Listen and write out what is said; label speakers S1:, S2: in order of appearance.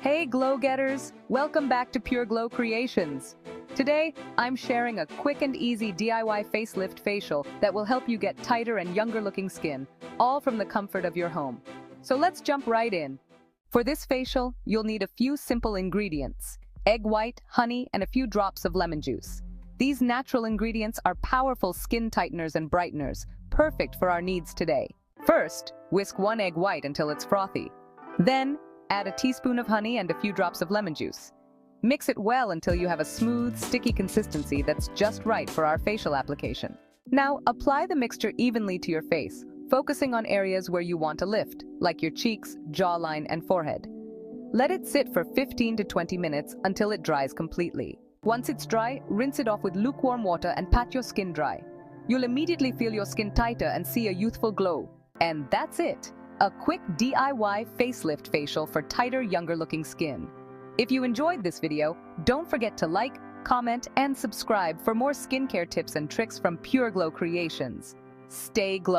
S1: Hey glow getters, welcome back to PureGlow Creations. Today, I'm sharing a quick and easy DIY facelift facial that will help you get tighter and younger looking skin, all from the comfort of your home. So let's jump right in. For this facial, you'll need a few simple ingredients: egg white, honey, and a few drops of lemon juice. These natural ingredients are powerful skin tighteners and brighteners, perfect for our needs today. First, whisk one egg white until it's frothy. Then, add a teaspoon of honey and a few drops of lemon juice. Mix it well until you have a smooth, sticky consistency that's just right for our facial application. Now, apply the mixture evenly to your face, focusing on areas where you want a lift, like your cheeks, jawline, and forehead. Let it sit for 15 to 20 minutes until it dries completely. Once it's dry, rinse it off with lukewarm water and pat your skin dry. You'll immediately feel your skin tighter and see a youthful glow. And that's it! A quick DIY facelift facial for tighter, younger-looking skin. If you enjoyed this video, don't forget to like, comment, and subscribe for more skincare tips and tricks from PureGlow Creations. Stay glowing.